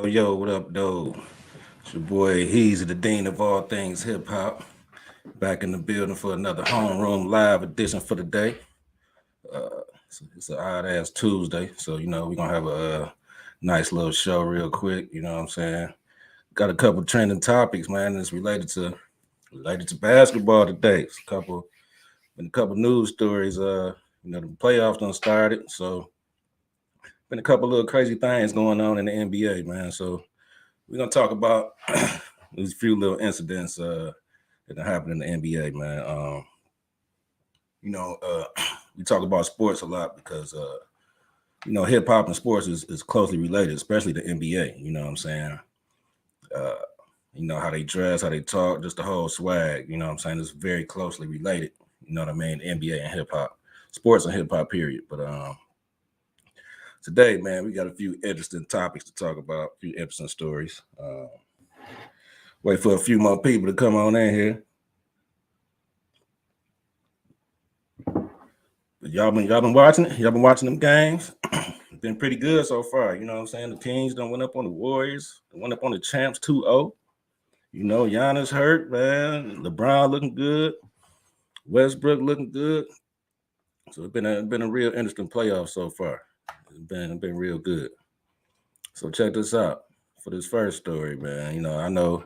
Yo, what up, though? It's your boy, he's the dean of all things hip hop. Back in the building for another Homeroom live edition for the day. It's an odd ass Tuesday, so we're gonna have a nice little show real quick. You know what I'm saying? Got a couple trending topics, man. It's related to basketball today. It's been a couple news stories. The playoffs done started, so been a couple little crazy things going on in the NBA, man. So we're gonna talk about these few little incidents that happened in the NBA, man. We talk about sports a lot because hip hop and sports is closely related, especially the NBA. You know what I'm saying? How they dress, how they talk, just the whole swag. You know what I'm saying? It's very closely related. You know what I mean? NBA and hip hop, sports and hip hop, period. But today, man, we got a few interesting topics to talk about, a few interesting stories. Wait for a few more people to come on in here. But y'all been watching it? Y'all been watching them games? Been pretty good so far. You know what I'm saying? The Kings done went up on the Warriors, went up on the champs 2-0. Giannis hurt, man. LeBron looking good. Westbrook looking good. So it's been a real interesting playoff so far. It's been real good. So check this out for this first story, man. I know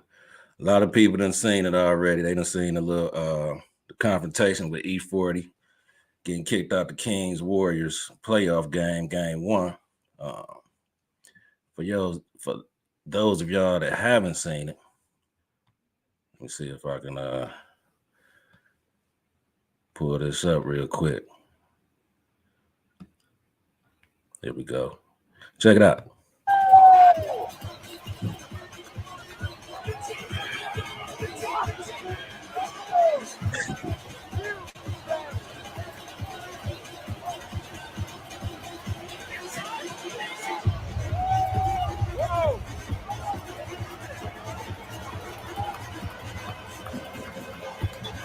a lot of people done seen it already. They done seen the little the confrontation with E40 getting kicked out the Kings Warriors playoff game 1. For those of y'all that haven't seen it, let me see if I can pull this up real quick. There we go. Check it out.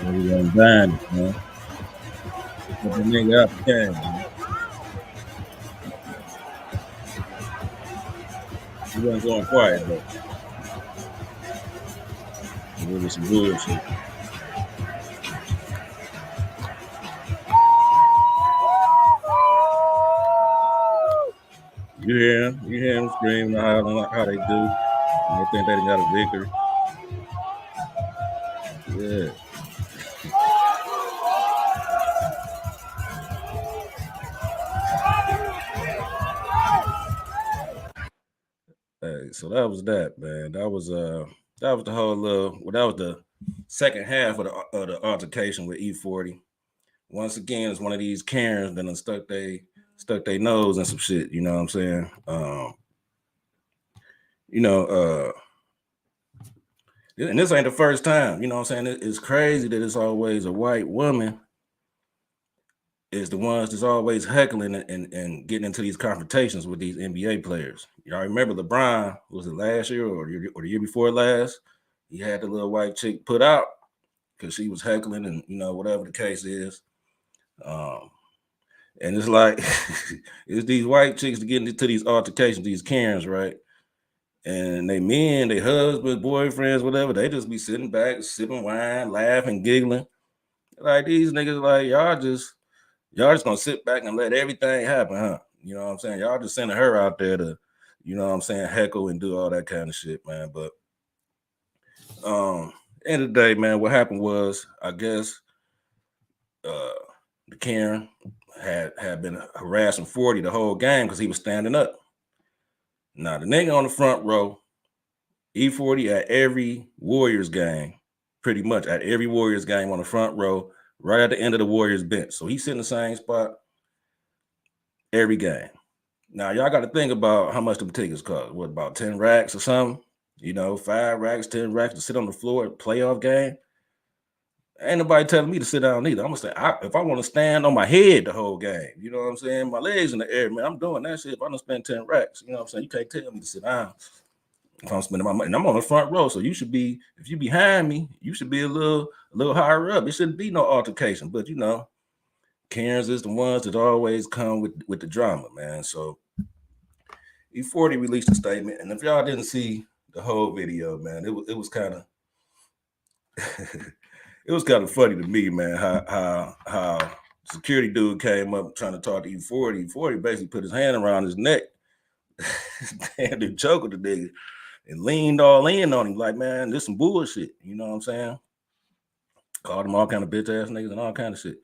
Everyone banned, man. Put the nigga out the game, man. He wasn't going quiet, though. It was some bullshit. You hear him screaming how they do. And they think they got a victory. Yeah. Hey, so that was that, man. That was the whole that was the second half of the altercation with E40. Once again, it's one of these Karens that done stuck their nose in some shit. You know what I'm saying? And this ain't the first time. You know what I'm saying? It's crazy that it's always a white woman is the ones that's always heckling and getting into these confrontations with these NBA players. Y'all remember LeBron, was it last year or the year before last? He had the little white chick put out because she was heckling and, whatever the case is. And it's like, it's these white chicks to get into these altercations, these Karens, right? And they men, they husbands, boyfriends, whatever, they just be sitting back, sipping wine, laughing, giggling. Like these niggas, like y'all just gonna sit back and let everything happen, huh? You know what I'm saying? Y'all just sending her out there to, heckle and do all that kind of shit, man. But end of the day, man, what happened was, I guess the Karen had been harassing 40 the whole game because he was standing up. Now the nigga on the front row, E40 at every Warriors game, pretty much at every Warriors game on the front row, right at the end of the Warriors bench. So he's sitting in the same spot every game. Now, y'all got to think about how much the tickets cost. What, about 10 racks or something? 5 racks, 10 racks to sit on the floor at playoff game. Ain't nobody telling me to sit down either. I'm going to say, if I want to stand on my head the whole game, you know what I'm saying? My legs in the air, man, I'm doing that shit. If I don't spend 10 racks, you know what I'm saying? You can't tell me to sit down. If I'm spending my money, and I'm on the front row, so you should be, if you behind me, you should be a little higher up. It shouldn't be no altercation, but Karens is the ones that always come with the drama, man. So E40 released a statement, and if y'all didn't see the whole video, man, it was kind of it was kind of funny to me, man. How security dude came up trying to talk to E40. E40 basically put his hand around his neck, damn, dude choked the nigga, and leaned all in on him like, man, this some bullshit. You know what I'm saying? Called him all kind of bitch ass niggas and all kind of shit.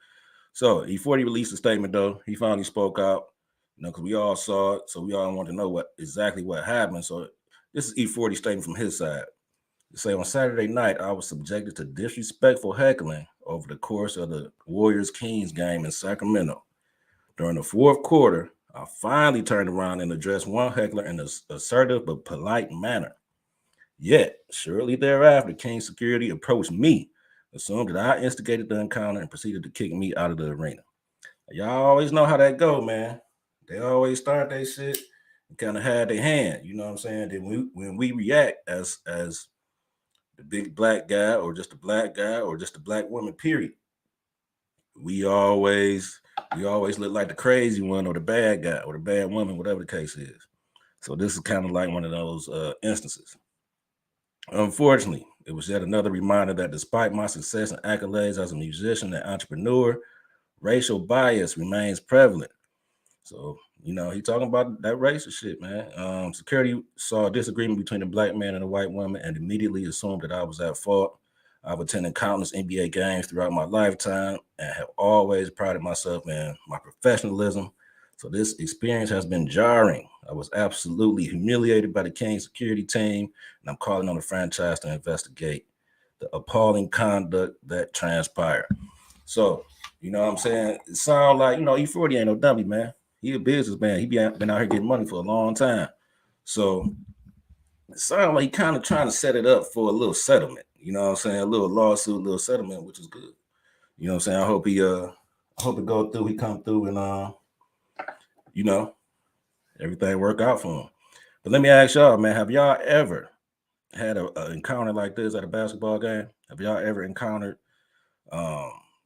So E40 released a statement though. He finally spoke out, you know, because we all saw it, so we all want to know exactly what happened. So this is E40 statement from his side. They say on Saturday night, I was subjected to disrespectful heckling over the course of the Warriors-Kings game in Sacramento. During the fourth quarter, I finally turned around and addressed one heckler in an assertive but polite manner. Yet, shortly thereafter, King security approached me, assumed that I instigated the encounter, and proceeded to kick me out of the arena. Y'all always know how that go, man. They always start their shit and kind of had their hand. You know what I'm saying? Then when we react as the big black guy or just a black guy or just a black woman, period, we always look like the crazy one or the bad guy or the bad woman, whatever the case is. So this is kind of like one of those instances. Unfortunately, it was yet another reminder that despite my success and accolades as a musician and entrepreneur, racial bias remains prevalent. So, you know, he talking about that racist shit, man. Security saw a disagreement between a black man and a white woman and immediately assumed that I was at fault. I've attended countless NBA games throughout my lifetime and have always prided myself in my professionalism. So this experience has been jarring. I was absolutely humiliated by the Kings security team, and I'm calling on the franchise to investigate the appalling conduct that transpired. So, you know what I'm saying? It sounds like, you know, E40 ain't no dummy, man. He a businessman. He been out here getting money for a long time. So it sounds like he kind of trying to set it up for a little settlement. You know what I'm saying? A little lawsuit, a little settlement, which is good. You know what I'm saying? I hope it go through. He come through and you know, everything work out for him. But let me ask y'all, man, have y'all ever had an encounter like this at a basketball game? Have y'all ever encountered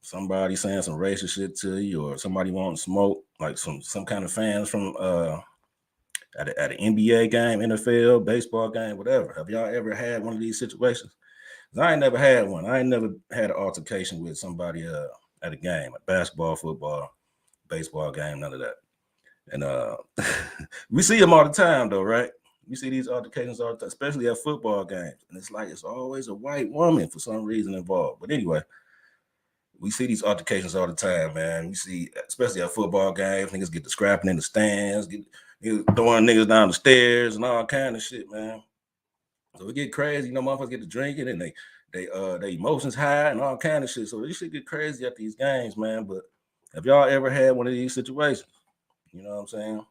somebody saying some racist shit to you, or somebody wanting smoke, like some kind of fans from at an NBA game, NFL, baseball game, whatever? Have y'all ever had one of these situations? I ain't never had one. I ain't never had an altercation with somebody at a game, a basketball, football, baseball game, none of that. And we see them all the time, though, right? We see these altercations all the time, especially at football games. And it's like it's always a white woman for some reason involved. But anyway, we see these altercations all the time, man. We see, especially at football games, niggas get to scrapping in the stands, get throwing niggas down the stairs and all kind of shit, man. So it get crazy, you know, motherfuckers get to drinking and they emotions high and all kind of shit. So this shit get crazy at these games, man. But have y'all ever had one of these situations? You know what I'm saying?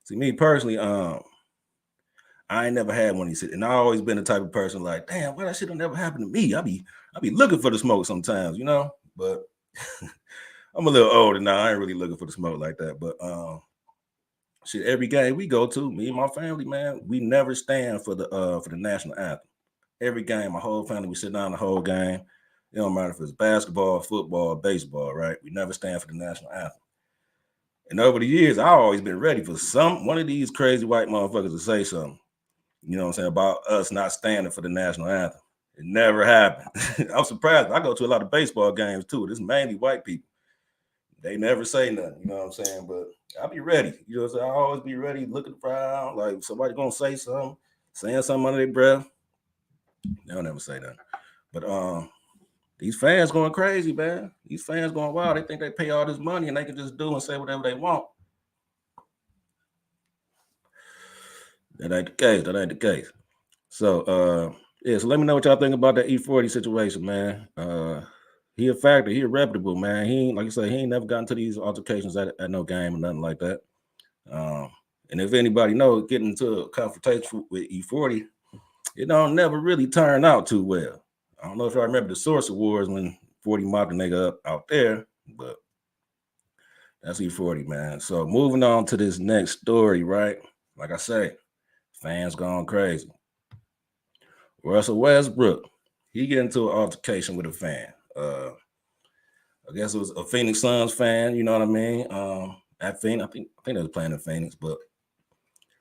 See, me personally, I ain't never had one of these, and I always been the type of person like, damn, why that shit don't never happen to me? I be looking for the smoke sometimes, you know. But I'm a little older now. I ain't really looking for the smoke like that. But shit, every game we go to, me and my family, man, we never stand for the national anthem. Every game, my whole family, we sit down the whole game. It don't matter if it's basketball, football, baseball, right? We never stand for the national anthem. And over the years, I've always been ready for one of these crazy white motherfuckers to say something, you know what I'm saying, about us not standing for the national anthem. It never happened. I'm surprised. I go to a lot of baseball games too. It's mainly white people. They never say nothing, you know what I'm saying? But I'll be ready. You know what I'm saying? I always be ready, looking around, like somebody gonna say something, saying something under their breath. They'll never say that. But these fans going crazy, man. These fans going wild. They think they pay all this money and they can just do and say whatever they want. That ain't the case. That ain't the case. So yeah, so let me know what y'all think about that E40 situation, man. He a factor, he a reputable, man. He ain't, like I say, he ain't never gotten to these altercations at no game or nothing like that. And if anybody knows, getting into a confrontation with E40, it don't never really turn out too well. I don't know if y'all remember the Source Awards when 40 mopped the nigga up out there, but that's E40, man. So moving on to this next story, right? Like I say, fans gone crazy. Russell Westbrook, he get into an altercation with a fan. I guess it was a Phoenix Suns fan, you know what I mean? At Phoenix, I think they was playing in Phoenix, but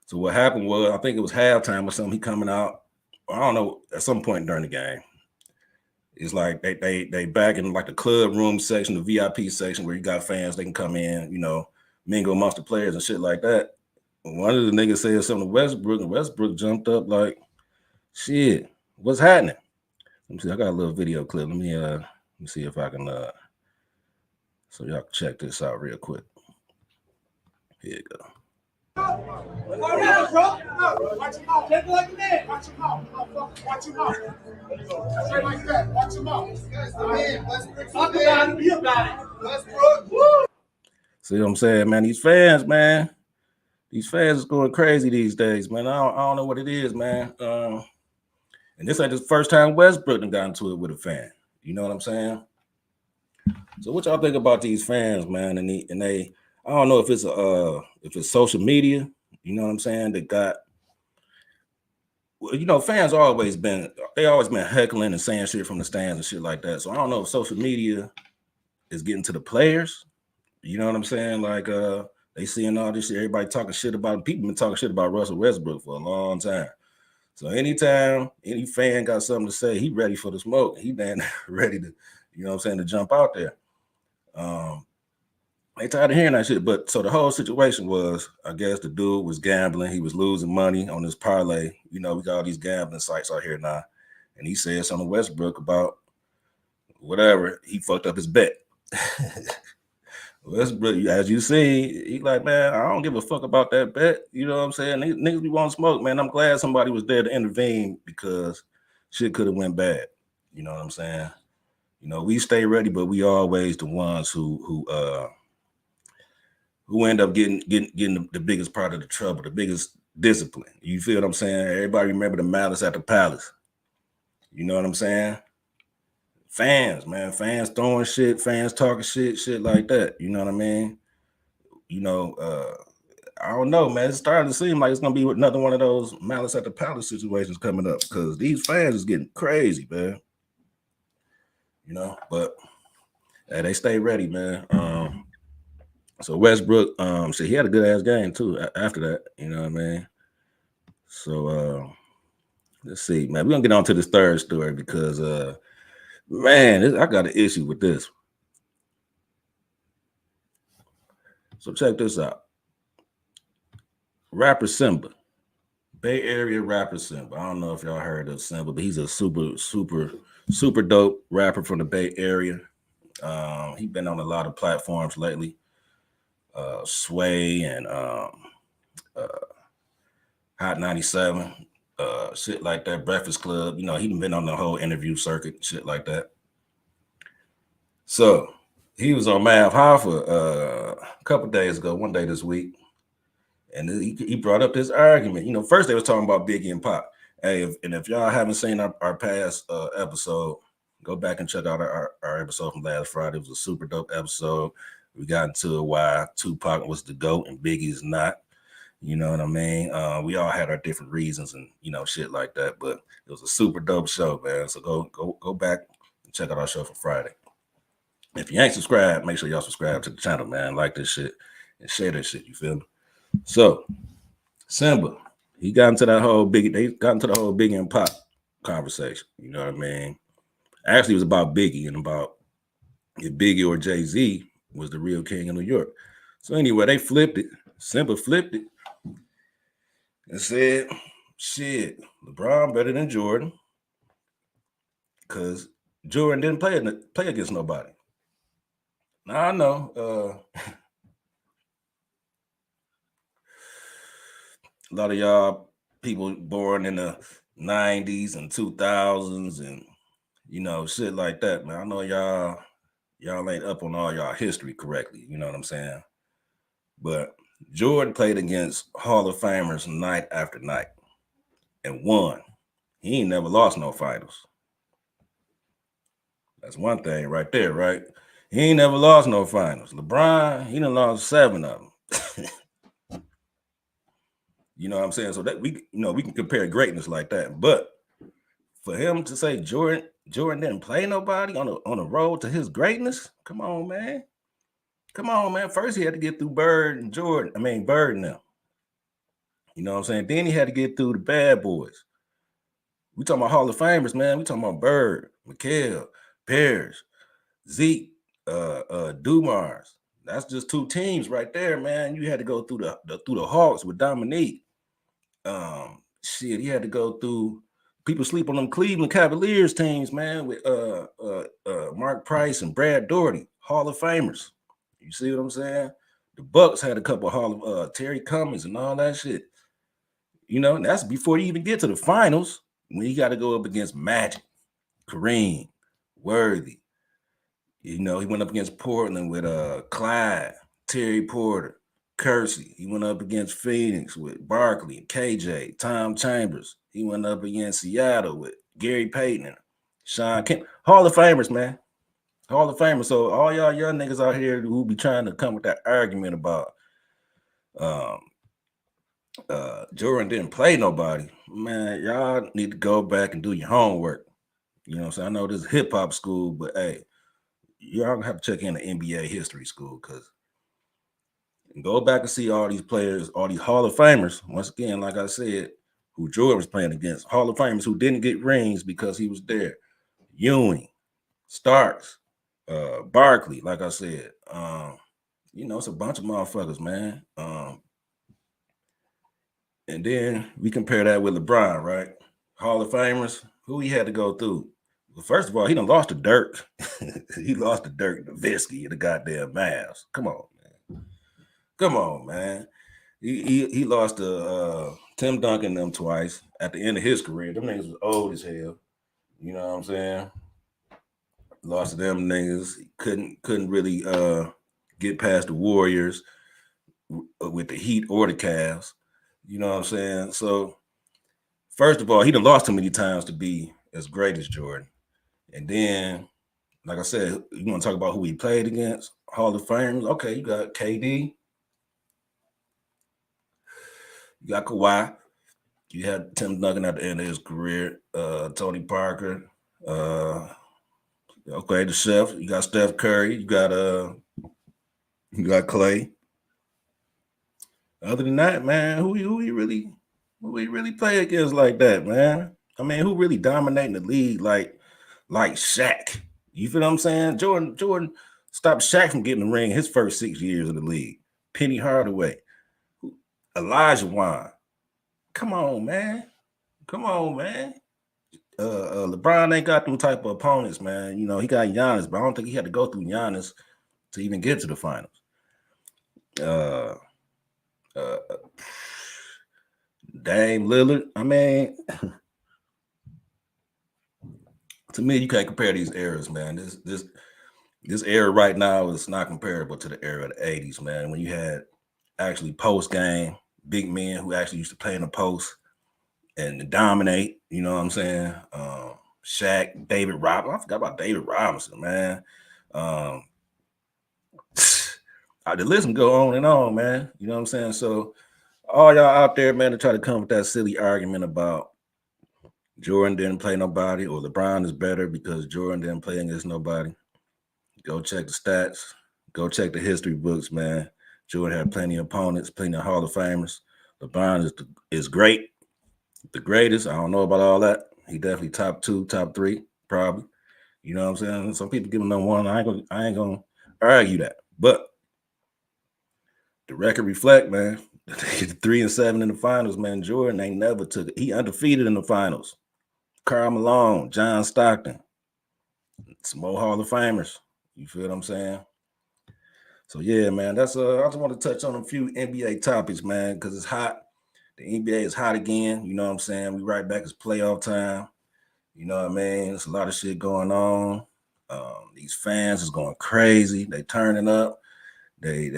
So what happened was, I think it was halftime or something. He coming out, I don't know, at some point during the game. It's like they back in like the club room section, the VIP section where you got fans, they can come in, mingle amongst the players and shit like that. One of the niggas said something to Westbrook, and Westbrook jumped up like, shit, what's happening? Let me see. I got a little video clip. Let me see if I can so y'all can check this out real quick. Here you go. Watch him out. Take it like a man. Watch him out. Watch him out. Straight like that. Watch him out. Talk about it. Be about it. Westbrook. See what I'm saying, man? These fans, man. These fans is going crazy these days, man. I don't know what it is, man. And this ain't the first time Westbrook got into it with a fan. You know what I'm saying? So what y'all think about these fans, man? And they I don't know if it's social media, you know what I'm saying? That got, well, fans always been heckling and saying shit from the stands and shit like that. So I don't know if social media is getting to the players. You know what I'm saying? Like they seeing all this shit, everybody talking shit about, people been talking shit about Russell Westbrook for a long time. So anytime any fan got something to say, he ready for the smoke. He damn ready to, to jump out there. They tired of hearing that shit. But so the whole situation was, I guess the dude was gambling. He was losing money on his parlay. We got all these gambling sites out here now. And he said something to Westbrook about whatever. He fucked up his bet. Westbrook, as you see, he like, man, I don't give a fuck about that bet. You know what I'm saying? Niggas be wanting smoke, man. I'm glad somebody was there to intervene because shit could have went bad. You know what I'm saying? We stay ready, but we always the ones who end up getting the biggest part of the trouble, the biggest discipline. You feel what I'm saying? Everybody remember the malice at the palace. You know what I'm saying? Fans, man, fans throwing shit, fans talking shit like that. You know what I mean? I don't know, man. It's starting to seem like it's gonna be another one of those malice at the palace situations coming up because these fans is getting crazy, man. But they stay ready, man. So Westbrook, so he had a good ass game too after that. You know what I mean? So let's see, man. We're gonna get on to this third story because man, I got an issue with this. So check this out. Rapper Symba, Bay Area Rapper Symba. I don't know if y'all heard of Symba, but he's a super dope rapper from the Bay Area. He's been on a lot of platforms lately. Sway and Hot 97, shit like that, Breakfast Club. He been on the whole interview circuit, shit like that. So he was on Hoffa a couple days ago, one day this week, and he brought up this argument. First they was talking about Biggie and Pop. Hey, if y'all haven't seen our past episode, go back and check out our episode from last Friday. It was a super dope episode. We got into why Tupac was the GOAT and Biggie's not. You know what I mean? We all had our different reasons and shit like that, but it was a super dope show, man. So go back and check out our show for Friday. If you ain't subscribed, make sure y'all subscribe to the channel, man. Like this shit and share this shit. You feel me? So Symba, he got into the whole Biggie and Pop conversation. You know what I mean? Actually, it was about Biggie and about if Biggie or Jay-Z was the real king of New York. So anyway, they flipped it. Symba flipped it and said, shit, LeBron better than Jordan because Jordan didn't play against nobody. Now I know a lot of y'all people born in the 90s and 2000s and shit like that, man. I know y'all ain't up on all y'all history correctly. You know what I'm saying? But Jordan played against Hall of Famers night after night and won. He ain't never lost no finals. That's one thing right there, right? He ain't never lost no finals. LeBron, he done lost 7 of them. You know what I'm saying? So that we can compare greatness like that. But for him to say Jordan didn't play nobody on the road to his greatness, come on, man. Come on, man. First he had to get through Bird and them. You know what I'm saying? Then he had to get through the bad boys. We talking about Hall of Famers, man. We talking about Bird, McHale, Parrish, Zeke, Dumars. That's just 2 teams right there, man. You had to go through the Hawks with Dominique. Shit, he had to go through. People sleep on them Cleveland Cavaliers teams, man, with Mark Price and Brad Daugherty, Hall of Famers. You see what I'm saying? The Bucks had a couple Hall of Terry Cummings and all that shit. You know, and that's before you even get to the finals when you got to go up against Magic, Kareem, Worthy. You know, he went up against Portland with Clyde, Terry Porter, Kersey. He went up against Phoenix with Barkley, KJ, Tom Chambers. He went up against Seattle with Gary Payton, Sean Kemp. Hall of Famers, man. Hall of Famers. So all y'all young niggas out here who be trying to come with that argument about Jordan didn't play nobody, man, y'all need to go back and do your homework. You know what I'm saying? I know this is hip hop school, but hey, y'all have to check in the NBA history school because go back and see all these players, all these Hall of Famers. Once again, like I said, who Jordan was playing against, Hall of Famers who didn't get rings because he was there. Ewing, Starks, Barkley, like I said. You know, it's a bunch of motherfuckers, man. And then we compare that with LeBron, right? Hall of Famers, who he had to go through. Well, first of all, he done lost to Dirk. He lost to Dirk Nowitzki in the goddamn Mavs. Come on, man. Come on, man. He lost to Tim Duncan them twice at the end of his career. Them niggas was old as hell. You know what I'm saying? Lost to them niggas. Couldn't really get past the Warriors with the Heat or the Cavs. You know what I'm saying? So, first of all, he done lost too many times to be as great as Jordan. And then, like I said, you want to talk about who he played against? Hall of Famers. Okay, you got KD. You got Kawhi. You had Tim Duncan at the end of his career. Tony Parker. Okay, the chef. You got Steph Curry. You got Clay. Other than that, man, who he really play against like that, man? I mean, who really dominating the league like Shaq? You feel what I'm saying? Jordan stopped Shaq from getting the ring his first 6 years in the league. Penny Hardaway, Elijah Wan. Come on, man. Come on, man. LeBron ain't got them type of opponents, man. You know, he got Giannis, but I don't think he had to go through Giannis to even get to the finals. Dame Lillard. I mean, to me, you can't compare these eras, man. This era right now is not comparable to the era of the 80s, man. When you had actually post game big men who actually used to play in the post and dominate. You know what I'm saying? Shaq, David Robinson. I forgot about David Robinson, man. The list can go on and on, man. You know what I'm saying? So all y'all out there, man, to try to come with that silly argument about Jordan didn't play nobody or LeBron is better because Jordan didn't play against nobody. Go check the stats. Go check the history books, man. Jordan had plenty of opponents, plenty of Hall of Famers. LeBron is great, the greatest. I don't know about all that. He definitely top 2, top 3, probably. You know what I'm saying? Some people give him number 1. I ain't gonna argue that. But the record reflect, man. 3-7 in the finals, man. Jordan ain't never took it. He undefeated in the finals. Karl Malone, John Stockton, some more Hall of Famers. You feel what I'm saying? So yeah, man. That's I just want to touch on a few NBA topics, man, because it's hot. The NBA is hot again. You know what I'm saying? We right back. It's playoff time. You know what I mean? There's a lot of shit going on. These fans is going crazy. They turning up. They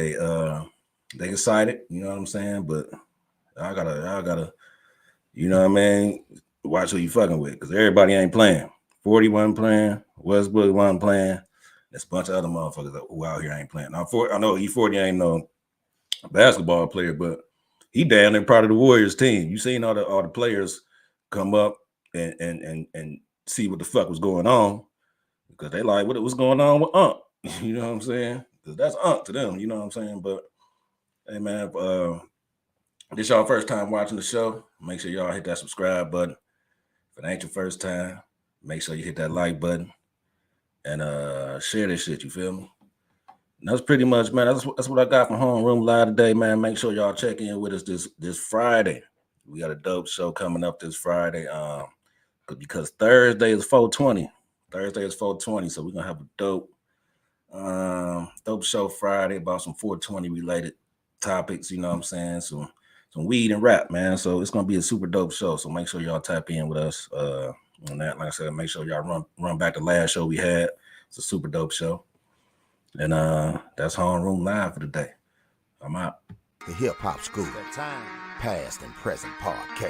excited. You know what I'm saying? But I gotta, you know what I mean? Watch who you fucking with, because everybody ain't playing. 40 wasn't playing. Westbrook wasn't playing. There's a bunch of other motherfuckers who out here ain't playing. Now, I know E40 ain't no basketball player, but he damn near part of the Warriors team. You seen all the players come up and see what the fuck was going on, because they like what was going on with Unc. You know what I'm saying? Because that's Unc to them. You know what I'm saying? But hey, man, this y'all first time watching the show, make sure y'all hit that subscribe button. If it ain't your first time, make sure you hit that like button and share this shit. You feel me? And that's pretty much, man. That's what I got from Homeroom Live today, man. Make sure y'all check in with us this Friday. We got a dope show coming up this Friday. Because Thursday is 420. Thursday is 420, so we're gonna have a dope show Friday about some 420 related topics. You know what I'm saying? Some weed and rap, man. So it's gonna be a super dope show. So make sure y'all tap in with us on that. Like I said, make sure y'all run back the last show we had. It's a super dope show. And that's Homeroom Live for today. I'm out. The Hip Hop School, Past and Present Podcast.